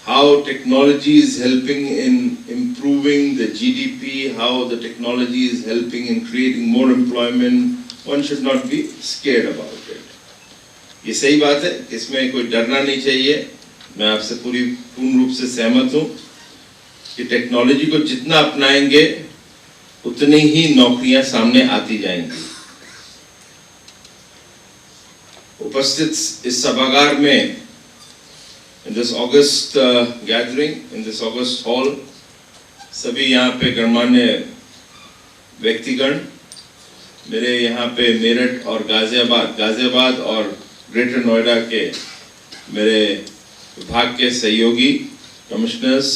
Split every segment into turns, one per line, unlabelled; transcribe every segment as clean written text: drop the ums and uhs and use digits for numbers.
how technology is helping in improving the GDP, how the technology is helping in creating more employment, one should not be scared about it. ये सही बात है, इसमें कोई डरना नहीं चाहिए। मैं आपसे पूर्ण रूप से सहमत हूँ कि टेक्नोलॉजी को जितना अपनाएंगे उतनी ही नौकरियां सामने आती जाएंगी। उपस्थित इस सभागार में in this August gathering, in this August hall, सभी यहाँ पे गणमान्य व्यक्तिगण, मेरे यहाँ पे मेरठ और गाजियाबाद और ग्रेटर नोएडा के मेरे विभाग के सहयोगी कमिश्नर्स,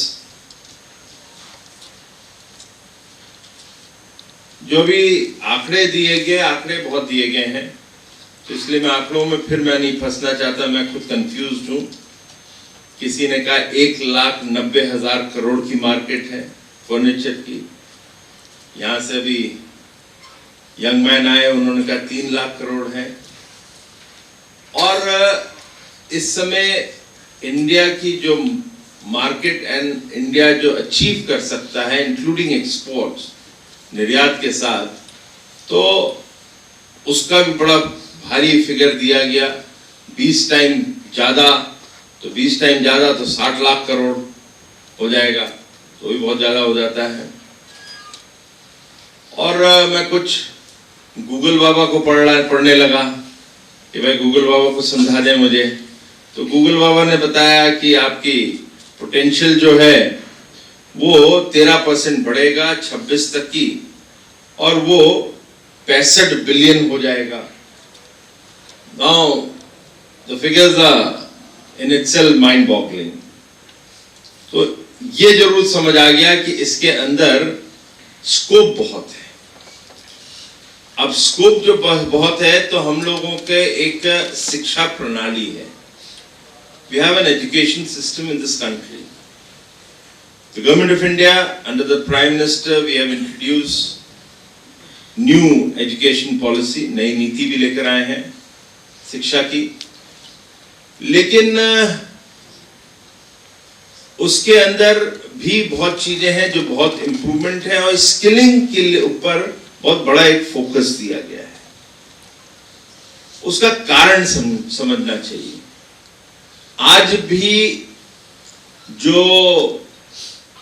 जो भी आंकड़े दिए गए, आंकड़े बहुत दिए गए हैं, तो इसलिए मैं आंकड़ों में फिर मैं नहीं फंसना चाहता। मैं खुद कंफ्यूज्ड हूँ। किसी ने कहा 1,90,000 करोड़ की मार्केट है फर्नीचर की। यहाँ से अभी यंग मैन आए, उन्होंने कहा 3 लाख करोड़ है। और इस समय इंडिया की जो मार्केट एंड इंडिया जो अचीव कर सकता है इंक्लूडिंग एक्सपोर्ट्स, निर्यात के साथ, तो उसका भी बड़ा भारी फिगर दिया गया। 20 टाइम ज़्यादा, तो 20 टाइम ज़्यादा तो 60 लाख करोड़ हो जाएगा, तो भी बहुत ज़्यादा हो जाता है। और मैं कुछ गूगल बाबा को पढ़ने लगा कि भाई गूगल बाबा को समझा दें मुझे। तो गूगल बाबा ने बताया कि आपकी पोटेंशियल जो है वो 13% बढ़ेगा 26 तक की, और वो 65 बिलियन हो जाएगा। Now the figures are in itself mind boggling. तो ये जरूर समझ आ गया कि इसके अंदर स्कोप बहुत है। अब स्कोप जो बहुत है, तो हम लोगों के एक शिक्षा प्रणाली है। We have an education system in this country. The Government of India, under the Prime Minister, we have introduced new education policy, नई नीति भी लेकर आए हैं शिक्षा की। लेकिन उसके अंदर भी बहुत चीजें हैं जो बहुत इम्प्रूवमेंट है, और स्किलिंग के ऊपर बहुत बड़ा एक फोकस दिया गया है। उसका कारण समझना चाहिए। आज भी जो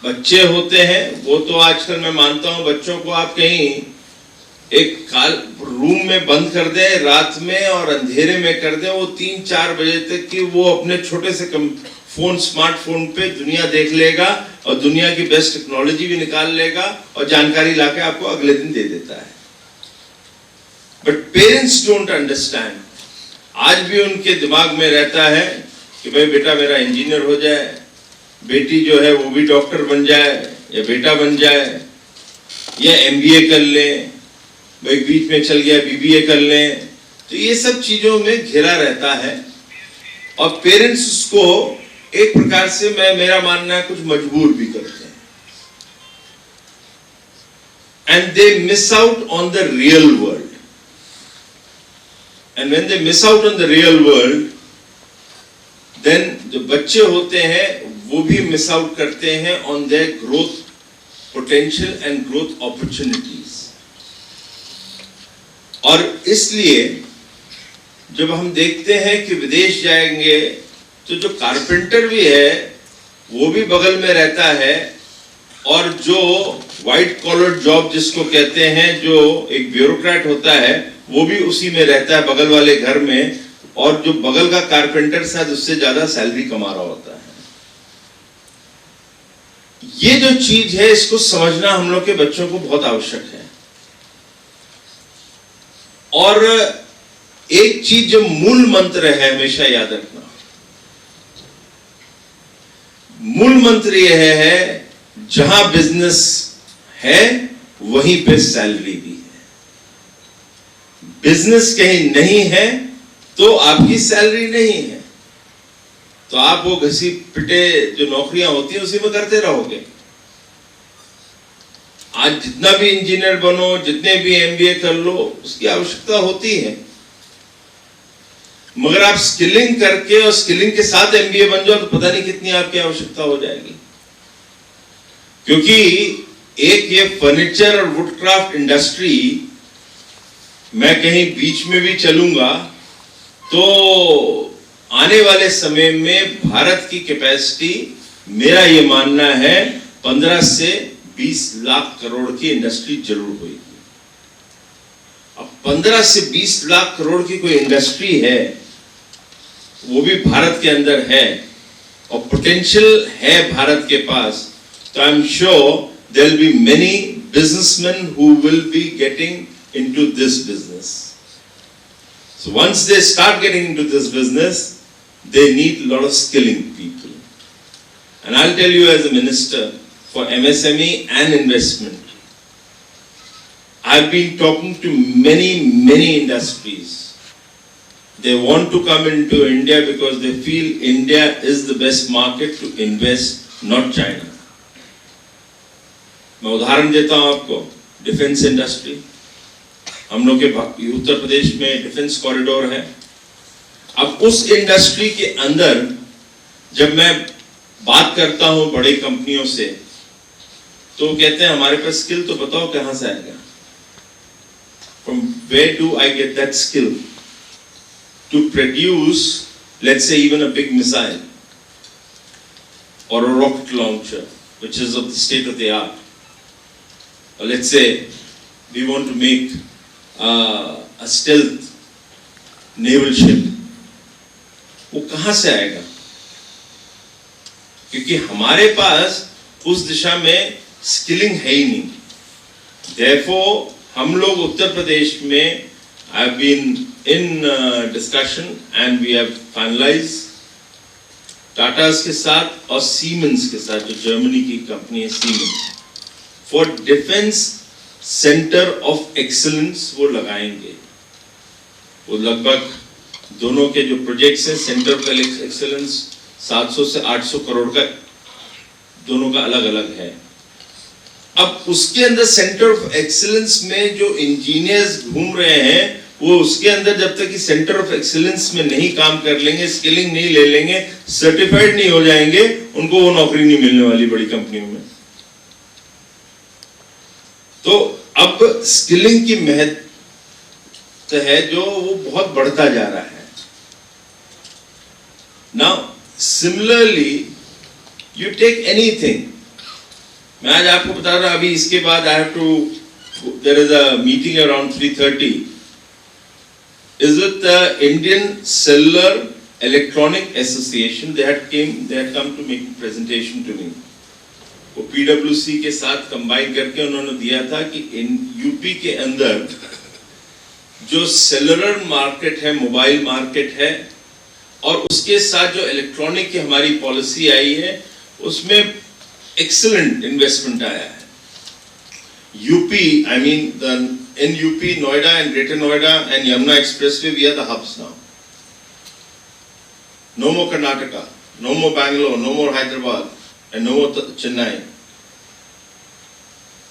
बच्चे होते हैं, वो तो आजकल मैं मानता हूं बच्चों को आप कहीं एक रूम में बंद कर दें रात में और अंधेरे में कर दें, वो 3-4 बजे तक कि वो अपने छोटे से स्मार्टफोन पे दुनिया देख लेगा और दुनिया की बेस्ट टेक्नोलॉजी भी निकाल लेगा और जानकारी लाके आपको अगले दिन दे देता है। But parents don't understand. आज भी उनके दिमाग में रहता है कि भाई बेटा मेरा इंजीनियर हो जाए, बेटी जो है वो भी डॉक्टर बन जाए, या बेटा बन जाए, या MBA कर ले, भाई बीच में चल गया BBA कर ले। तो ये सब चीजों में घिरा रहता है, और पेरेंट्स उसको एक प्रकार से मेरा मानना है कुछ मजबूर भी करते हैं। And they miss out on the real world. And when they miss out on the real world, then जो बच्चे होते हैं वो भी मिस आउट करते हैं on their growth potential and growth opportunities. और इसलिए जब हम देखते हैं कि विदेश जाएंगे, तो जो कारपेंटर भी है वो भी बगल में रहता है, और जो व्हाइट कॉलर जॉब जिसको कहते हैं, जो एक ब्यूरोक्रेट होता है, वो भी उसी में रहता है बगल वाले घर में, और जो बगल का कारपेंटर शायद उससे ज्यादा सैलरी कमा रहा होता है। ये जो चीज है, इसको समझना हम लोग के बच्चों को बहुत आवश्यक है। और एक चीज जो मूल मंत्र है, हमेशा याद रखना, मूल मंत्र यह है, जहां बिजनेस है वहीं पे सैलरी भी है। बिजनेस कहीं नहीं है तो आपकी सैलरी नहीं है, तो आप वो घसी पिटे जो नौकरियां होती हैं उसी में करते रहोगे। आज जितना भी इंजीनियर बनो, जितने भी MBA कर लो, उसकी आवश्यकता होती है। मगर आप स्किलिंग करके और स्किलिंग के साथ एमबीए बन जाओ तो पता नहीं कितनी आपकी आवश्यकता हो जाएगी। क्योंकि एक ये फर्नीचर और वुडक्राफ्ट इंडस्ट्री, मैं कहीं बीच में भी चलूंगा तो आने वाले समय में भारत की कैपेसिटी, मेरा ये मानना है 15 से 20 लाख करोड़ की इंडस्ट्री जरूर होगी। अब 15 से 20 लाख करोड़ की कोई इंडस्ट्री है, वो भी भारत के अंदर है और पोटेंशियल है भारत के पास, तो I am sure there will be many businessmen who will be getting into this business. So once they start getting into this business, they need a lot of skilling people. And I'll tell you as a minister for MSME and investment, I've been talking to many industries. They want to come into India because they feel India is the best market to invest, not China. मैं उदाहरण देता हूं आपको, defence industry, हम लोग के उत्तर प्रदेश में defence corridor है। अब उस इंडस्ट्री के अंदर जब मैं बात करता हूं बड़ी कंपनियों से, तो वो कहते हैं हमारे पास स्किल तो बताओ कहां से आएगा, from where do I get that skill to produce, let's say even a big missile और a rocket launcher which is of the state of the art. Or let's say we want to make a stealth naval ship, वो कहां से आएगा? क्योंकि हमारे पास उस दिशा में skilling है ही नहीं। Therefore हम लोग उत्तर प्रदेश में I've been in discussion and we have finalized Tatas के साथ और सीमेंस के साथ, जो जर्मनी की कंपनी है siemens, for defence centre of excellence वो लगाएंगे। वो लगभग दोनों के जो प्रोजेक्ट्स हैं, सेंटर ऑफ एक्सीलेंस 700 से 800 करोड़ का दोनों का अलग अलग है। अब उसके अंदर सेंटर ऑफ एक्सीलेंस में जो इंजीनियर्स घूम रहे हैं, वो उसके अंदर जब तक कि सेंटर ऑफ एक्सीलेंस में नहीं काम कर लेंगे, स्किलिंग नहीं ले लेंगे, सर्टिफाइड नहीं हो जाएंगे, उनको वो नौकरी नहीं मिलने वाली बड़ी कंपनियों में। तो अब स्किलिंग की महत्व है जो वो बहुत बढ़ता जा रहा है। Now similarly you take anything, मैं आज आपको बता रहा हूं, अभी इसके बाद I have to, there is a meeting around 3:30, is it the Indian Cellular Electronic Association, they had come to make a presentation to me. वो PwC के साथ कंबाइन करके उन्होंने दिया था कि यूपी के अंदर जो सेलुलर मार्केट है, मोबाइल मार्केट है, और उसके साथ जो इलेक्ट्रॉनिक की हमारी पॉलिसी आई है, उसमें एक्सीलेंट इन्वेस्टमेंट आया है। UP, I mean in UP, Noida and Greater Noida and Yamuna Expressway, we are the hubs now. No more Karnataka, no more Bangalore, no more Hyderabad, and no more Chennai.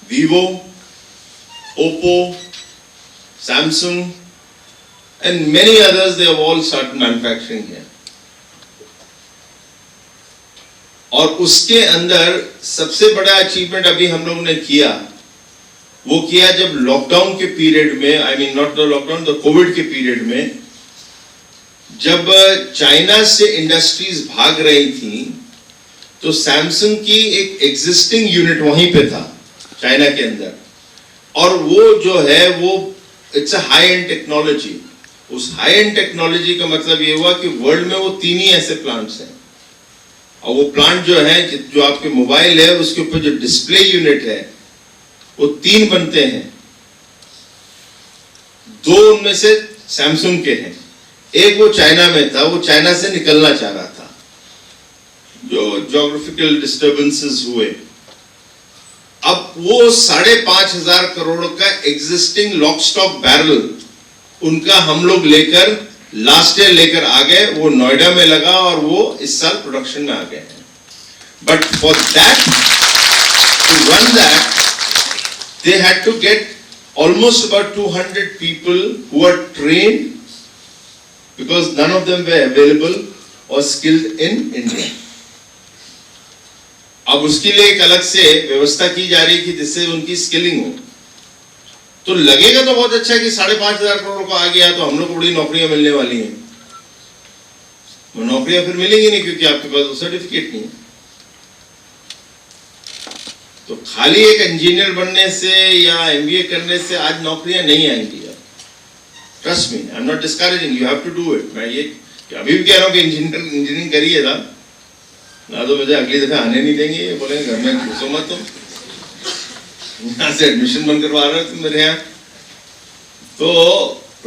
Vivo, Oppo, Samsung, and many others, they have all started manufacturing here. और उसके अंदर सबसे बड़ा achievement अभी हम लोगों ने किया, वो किया जब लॉकडाउन के पीरियड में, I mean not the lockdown, the Covid के पीरियड में, जब चाइना से इंडस्ट्रीज भाग रही थी, तो सैमसंग की एक एग्जिस्टिंग यूनिट वहीं पे था चाइना के अंदर, और वो जो है वो it's a high and technology. उस हाई एंड टेक्नोलॉजी का मतलब ये हुआ कि वर्ल्ड में वो 3 ही ऐसे प्लांट्स हैं, और वो प्लांट जो है, जो आपके मोबाइल है उसके ऊपर जो डिस्प्ले यूनिट है, वो 3 बनते हैं। 2 उनमें से सैमसंग के हैं, एक वो चाइना में था, वो चाइना से निकलना चाह रहा था, जो ज्योग्राफिकल डिस्टर्बेंसेस हुए। अब वो 5,500 करोड़ का एग्जिस्टिंग लॉक स्टॉक बैरल उनका हम लोग लेकर लास्ट ईयर लेकर आ गए, वो नोएडा में लगा और वो इस साल प्रोडक्शन में आ गए हैं। But for that, to run that, they had to get almost about 200 people who are trained because none of them were available or skilled in India. अब उसके लिए एक अलग से व्यवस्था की जा रही कि जिससे उनकी स्किलिंग हो। तो लगेगा तो बहुत अच्छा है कि 5,500 करोड़ को आ गया तो हम लोग को बड़ी नौकरियां मिलने वाली हैं। वो नौकरियां फिर मिलेंगी नहीं क्योंकि आपके पास वो सर्टिफिकेट नहीं है। तो खाली एक इंजीनियर बनने से या एमबीए करने से आज नौकरियां नहीं आएंगी। Trust me, I am not discouraging, you have to do it. मैं ये अभी भी कह रहा हूँ कि इंजीनियरिंग करिए था ना, तो मुझे अगली दफा आने नहीं देंगे, ये बोलेंगे घर में घुसो मत तुम, यहाँ से एडमिशन बंद करवा रहे हो तुम मेरे यहाँ। तो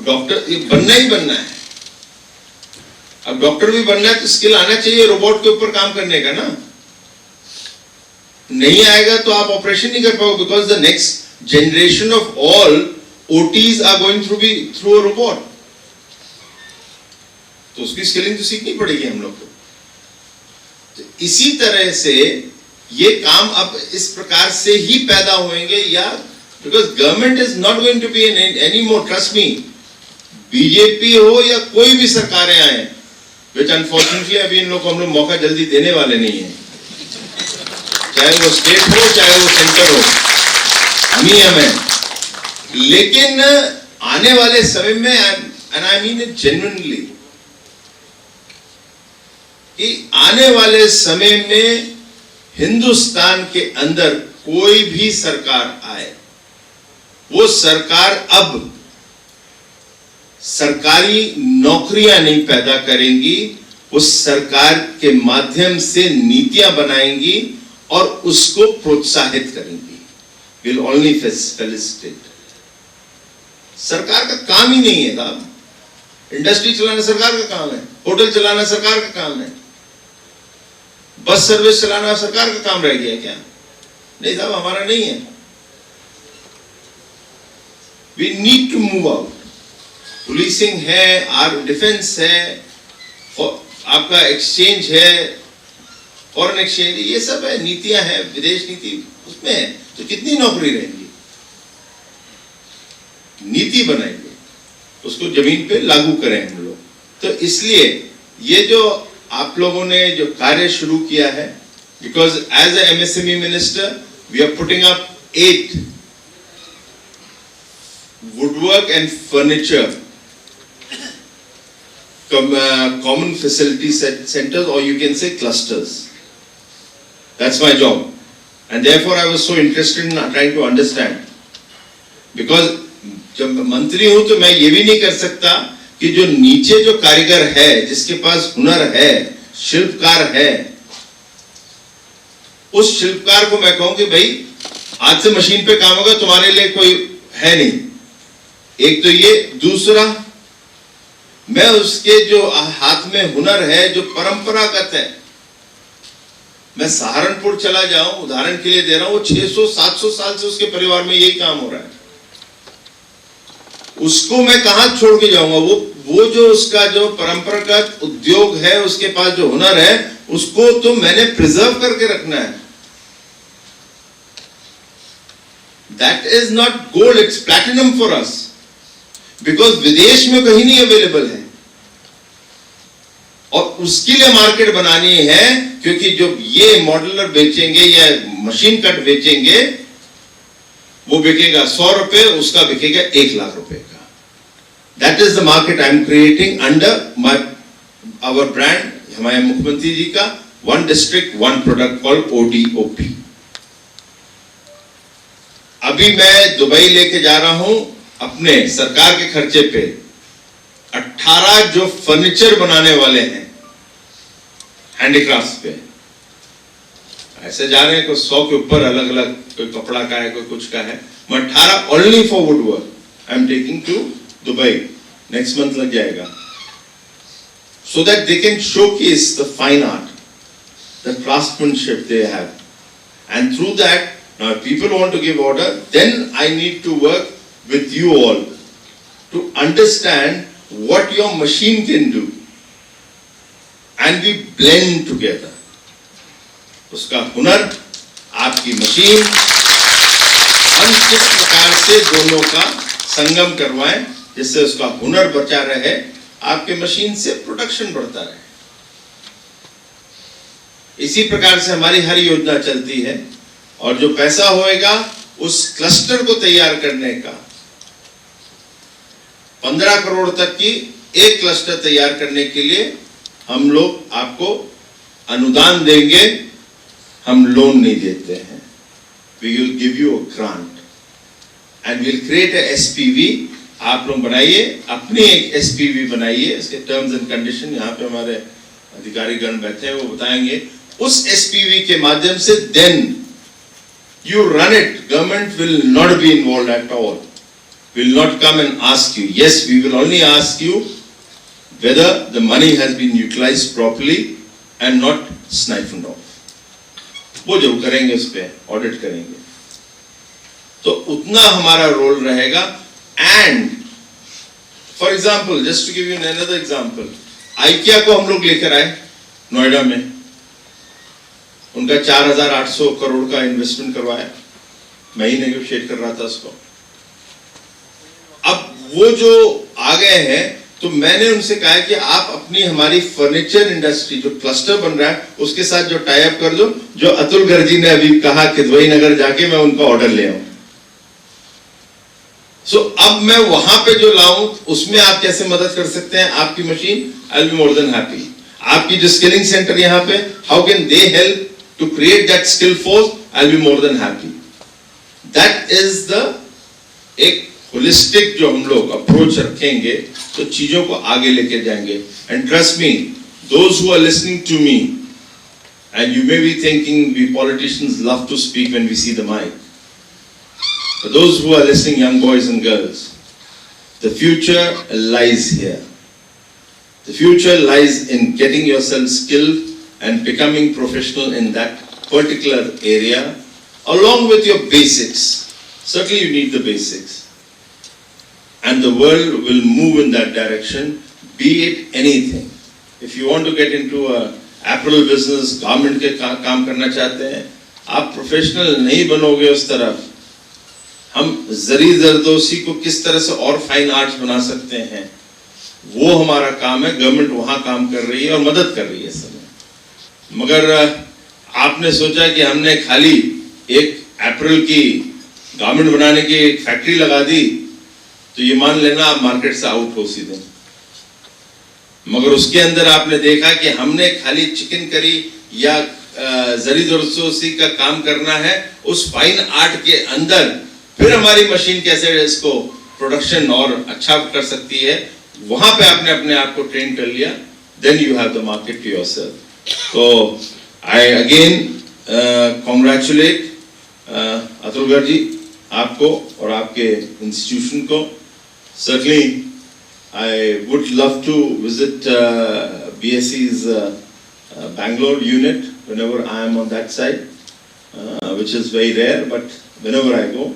डॉक्टर ये बनना ही बनना है। अब डॉक्टर भी बनना है तो स्किल आना चाहिए रोबोट के ऊपर काम करने का ना। नहीं आएगा तो आप ऑपरेशन नहीं कर पाओगे, because the next generation of all OTs are going through a robot. तो उसकी स्किलिंग तो सीखनी पड़ेगी हम लोग को। तो इसी तरह से ये काम अब इस प्रकार से ही पैदा होंगे, या because government is not going to be any more, trust me, BJP हो या कोई भी सरकारें आए, विच अनफॉर्चुनेटली अभी इन लोग को हम लोग मौका जल्दी देने वाले नहीं है, चाहे वो स्टेट हो चाहे वो सेंटर हो, हम ही हमें। लेकिन आने वाले समय में, and I mean it genuinely, कि आने वाले समय में हिंदुस्तान के अंदर कोई भी सरकार आए, वो सरकार अब सरकारी नौकरियां नहीं पैदा करेंगी, उस सरकार के माध्यम से नीतियां बनाएंगी और उसको प्रोत्साहित करेंगी। Will only felicitate. सरकार का काम ही नहीं है साहब। इंडस्ट्री चलाना सरकार का काम है, होटल चलाना सरकार का काम है, बस सर्विस चलाना सरकार का काम रह गया क्या? नहीं साहब, हमारा नहीं है। We need to move out. Policing है, आर डिफेंस है, आपका एक्सचेंज है, फॉरेन एक्सचेंज, ये सब है, नीतियां हैं, विदेश नीति उसमें है। तो कितनी नौकरी रहेंगी? नीति बनाएंगे, उसको जमीन पे लागू करें हम लोग। तो इसलिए ये जो आप लोगों ने जो कार्य शुरू किया है, because as a MSME minister we are putting up 8 woodwork and furniture common facility centers, or you can say clusters. That's my job, and therefore I was so interested in trying to understand, because जब मंत्री हूं तो मैं ये भी नहीं कर सकता कि जो नीचे जो कारीगर है, जिसके पास हुनर है, शिल्पकार है, उस शिल्पकार को मैं कहूं कि भाई आज से मशीन पे काम होगा, तुम्हारे लिए कोई है नहीं। एक तो ये, दूसरा मैं उसके जो हाथ में हुनर है, जो परंपरागत है, मैं सहारनपुर चला जाऊं, उदाहरण के लिए दे रहा हूं, वो 600-700 साल से उसके परिवार में यही काम हो रहा है। उसको मैं कहां छोड़ के जाऊंगा? वो जो उसका जो परंपरागत उद्योग है, उसके पास जो हुनर है, उसको तो मैंने प्रिजर्व करके रखना है। That is not gold, it's platinum for us, because विदेश में कहीं नहीं अवेलेबल है, और उसके लिए मार्केट बनानी है। क्योंकि जो ये मॉड्यूलर बेचेंगे या मशीन कट बेचेंगे, वो बिकेगा 100 रुपए, उसका बिकेगा 1 लाख रुपए का। That is the market I am creating under our brand, हमारे मुख्यमंत्री जी का one district one product called ODOP। अभी मैं दुबई लेके जा रहा हूं अपने सरकार के खर्चे पे 18 जो फर्नीचर बनाने वाले हैं हैंडीक्राफ्ट पे, ऐसे जा रहे हैं, कोई 100 के ऊपर अलग अलग, कोई कपड़ा का है, कोई कुछ का है। मैं 18 only for woodwork I am taking to Dubai, next month लग जाएगा, so that they can showcase the fine art, the craftsmanship they have, and through that now if people want to give order, then I need to work with you all to understand what your machine can do, and we blend together. उसका हुनर, आपकी machine, हम किस प्रकार से दोनों का संगम करवाएं जिससे उसका हुनर बचा रहे, आपके मशीन से प्रोडक्शन बढ़ता रहे। इसी प्रकार से हमारी हर योजना चलती है और जो पैसा होएगा उस क्लस्टर को तैयार करने का, 15 करोड़ तक की एक क्लस्टर तैयार करने के लिए हम लोग आपको अनुदान देंगे, हम लोन नहीं देते हैं। We will give you a grant and we'll create a SPV। आप लोग बनाइए, अपनी एक SPV बनाइए, इसके टर्म्स एंड कंडीशन यहाँ पे हमारे अधिकारी गण बैठे हैं, वो बताएंगे। उस SPV के माध्यम से then you run it, government will not be involved at all, will not come and ask you. Yes, we will only ask you whether the money has been utilized properly and not siphoned off। वो जो करेंगे उस पे audit करेंगे, तो उतना हमारा role रहेगा। And for example, just to give you another example, IKEA को हम लोग लेकर आए नोएडा में, उनका 4,800 करोड़ का इन्वेस्टमेंट करवाया, मैं ही नेगोशिएट कर रहा था उसको। अब वो जो आ गए हैं, तो मैंने उनसे कहा कि आप अपनी हमारी फर्नीचर इंडस्ट्री जो क्लस्टर बन रहा है उसके साथ जो टाई अप कर दो, जो अतुल गर्ग जी ने अभी कहा कि द्वई नगर जाके मैं उनका ऑर्डर ले आऊं। सो अब मैं वहां पे जो लाऊं उसमें आप कैसे मदद कर सकते हैं, आपकी machine, I will be more than happy. आपकी जो स्किलिंग सेंटर यहाँ पे, how can they help to create that skill force, I will be more than happy. That is the एक होलिस्टिक जो हम लोग अप्रोच रखेंगे तो चीजों को आगे लेके जाएंगे। And trust me, those who are listening to me, and you may be thinking we politicians love to speak when we see the mic, for those who are listening, young boys and girls, the future lies here. The future lies in getting yourself skilled and becoming professional in that particular area, along with your basics. Certainly you need the basics. And the world will move in that direction, be it anything. If you want to get into a apparel business, garment के काम करना चाहते हैं, आप professional नहीं बनोगे उस तरफ। हम जरी जरदोसी को किस तरह से और फाइन आर्ट्स बना सकते हैं, वो हमारा काम है। गवर्नमेंट वहां काम कर रही है और मदद कर रही है समय। मगर आपने सोचा कि हमने खाली एक अप्रैल की गारमेंट बनाने की एक फैक्ट्री लगा दी, तो ये मान लेना आप मार्केट से आउट हो सीधे। मगर उसके अंदर आपने देखा कि हमने खाली चिकन करी या जरी जरदोसी का काम करना है, उस फाइन आर्ट के अंदर फिर हमारी मशीन कैसे इसको प्रोडक्शन और अच्छा कर सकती है, वहां पे आपने अपने आप को ट्रेन कर लिया, then you have the market to yourself. तो I again congratulate Atul Garg ji, आपको और आपके इंस्टीट्यूशन को। Certainly I would love to visit BSE's Bangalore unit whenever I am on that side, which is very rare, but whenever I go,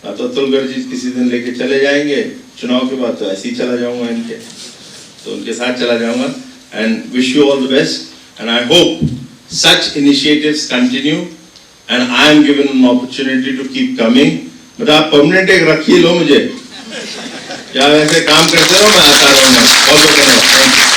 तो अतुल गर्ग जी किसी दिन लेके चले जाएंगे, चुनाव के बाद तो ऐसे ही चला जाऊंगा इनके, तो उनके साथ चला जाऊंगा। And wish you all the best, and I hope such initiatives continue, and I am given an opportunity to keep coming. But आप परमानेंट एक रखिए लो मुझे, या वैसे काम करते रहो, मैं आता रहूंगा। बहुत बहुत धन्यवाद।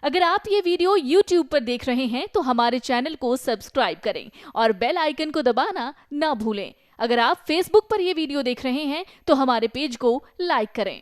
अगर आप ये वीडियो YouTube पर देख रहे हैं तो हमारे चैनल को सब्सक्राइब करें और बेल आइकन को दबाना ना भूलें। अगर आप Facebook पर ये वीडियो देख रहे हैं तो हमारे पेज को लाइक करें।